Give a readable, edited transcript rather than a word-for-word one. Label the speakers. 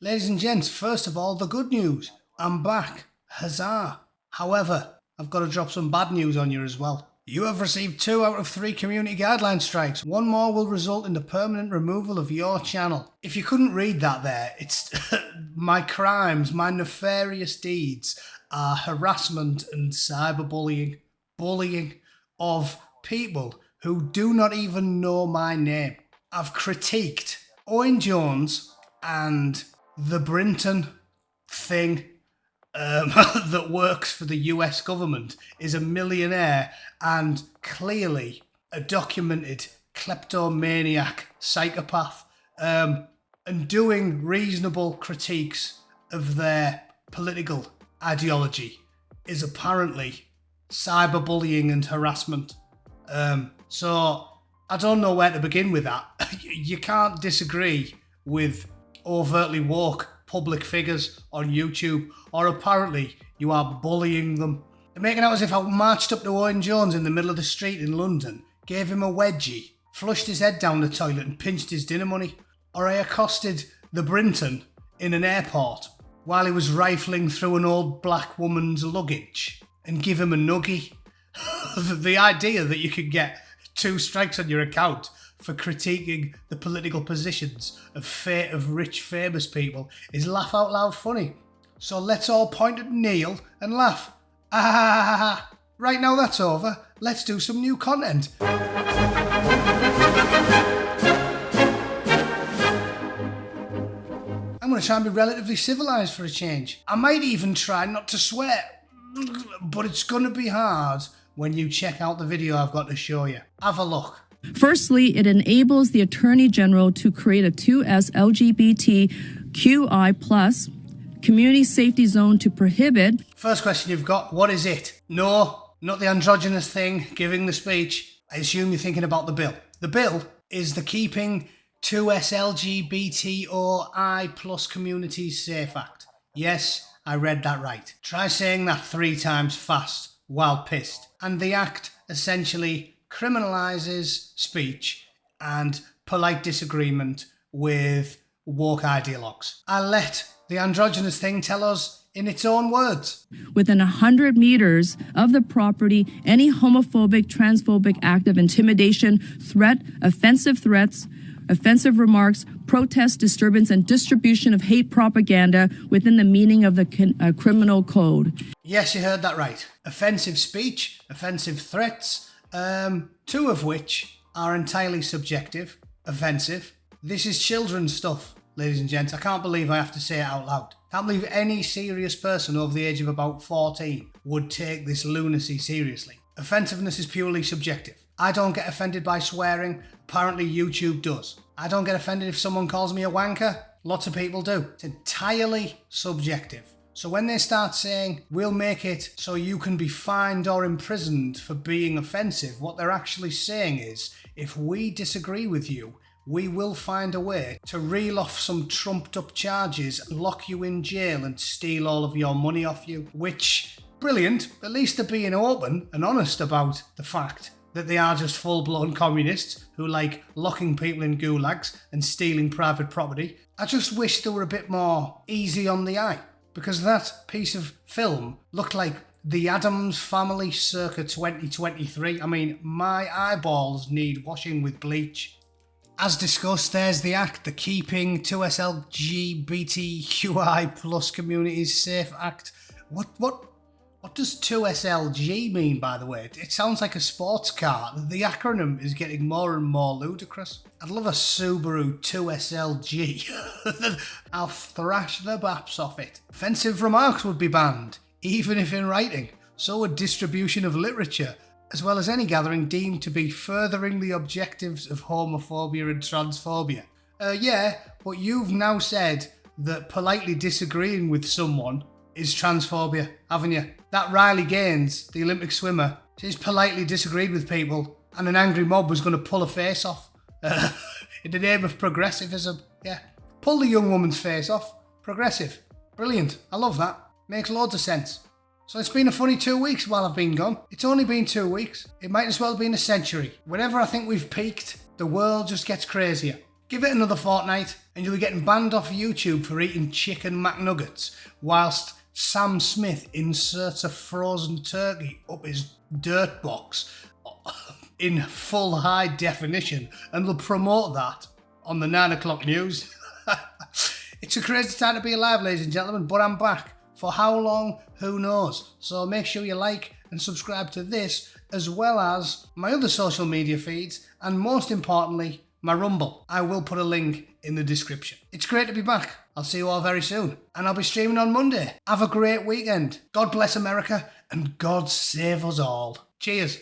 Speaker 1: Ladies and gents, first of all, the good news. I'm back. Huzzah. However, I've got to drop some bad news on you as well. You have received 2 out of 3 community guideline strikes. 1 more will result in the permanent removal of your channel. If you couldn't read that there, it's my crimes, my nefarious deeds are harassment and cyberbullying, bullying of people who do not even know my name. I've critiqued Owen Jones and the Brinton thing that works for the US government, is a millionaire and clearly a documented kleptomaniac psychopath, and doing reasonable critiques of their political ideology is apparently cyberbullying and harassment. So I don't know where to begin with that. You can't disagree with overtly woke public figures on YouTube, or apparently you are bullying them. They're making out as if I marched up to Owen Jones in the middle of the street in London, gave him a wedgie, flushed his head down the toilet and pinched his dinner money, or I accosted the Brinton in an airport while he was rifling through an old black woman's luggage and give him a nuggie. The idea that you could get 2 strikes on your account for critiquing the political positions of fate of rich famous people is laugh out loud funny. So let's all point at Neil and laugh. Ah, right, now that's over, let's do some new content. I'm going to try and be relatively civilised for a change. I might even try not to swear, but it's going to be hard when you check out the video I've got to show you. Have a look.
Speaker 2: Firstly, it enables the Attorney General to create a 2S LGBTQI+ community safety zone to prohibit.
Speaker 1: First question you've got, what is it? No, not the androgynous thing giving the speech. I assume you're thinking about the bill. The bill is the Keeping 2S LGBTOI+ Communities Safe Act. Yes, I read that right. Try saying that 3 times fast while pissed. And the act essentially criminalises speech and polite disagreement with woke ideologues. I'll let the androgynous thing tell us in its own words.
Speaker 2: Within 100 meters of the property, any homophobic, transphobic act of intimidation, threat, offensive threats, offensive remarks, protest, disturbance, and distribution of hate propaganda within the meaning of the criminal code.
Speaker 1: Yes, you heard that right. Offensive speech, offensive threats, 2 of which are entirely subjective, offensive. This is children's stuff, ladies and gents. I can't believe I have to say it out loud. Can't believe any serious person over the age of about 14 would take this lunacy seriously. Offensiveness is purely subjective. I don't get offended by swearing. Apparently YouTube does. I don't get offended if someone calls me a wanker. Lots of people do. It's entirely subjective. So when they start saying, we'll make it so you can be fined or imprisoned for being offensive, what they're actually saying is, if we disagree with you, we will find a way to reel off some trumped up charges, lock you in jail and steal all of your money off you. Which, brilliant, at least they're being open and honest about the fact that they are just full-blown communists who like locking people in gulags and stealing private property. I just wish they were a bit more easy on the eye, because that piece of film looked like The Addams Family circa 2023. I mean, my eyeballs need washing with bleach. As discussed, there's the act, the Keeping 2S LGBTQI+ Communities Safe Act. What does 2SLG mean, by the way? It sounds like a sports car. The acronym is getting more and more ludicrous. I'd love a Subaru 2SLG. I'll thrash the baps off it. Offensive remarks would be banned, even if in writing. So would distribution of literature, as well as any gathering deemed to be furthering the objectives of homophobia and transphobia. Yeah, but you've now said that politely disagreeing with someone is transphobia, haven't you? That Riley Gaines, the Olympic swimmer, she's politely disagreed with people and an angry mob was going to pull her face off. In the name of progressivism. Yeah. Pull the young woman's face off. Progressive. Brilliant. I love that. Makes loads of sense. So it's been a funny 2 weeks while I've been gone. It's only been 2 weeks. It might as well have been a century. Whenever I think we've peaked, the world just gets crazier. Give it another fortnight and you'll be getting banned off YouTube for eating chicken McNuggets whilst Sam Smith inserts a frozen turkey up his dirt box in full high definition, and will promote that on the 9 o'clock news. It's a crazy time to be alive, ladies and gentlemen, but I'm back. For how long? Who knows? So make sure you like and subscribe to this, as well as my other social media feeds, and most importantly, my Rumble. I will put a link in the description. It's great to be back. I'll see you all very soon. And I'll be streaming on Monday. Have a great weekend. God bless America, and God save us all. Cheers.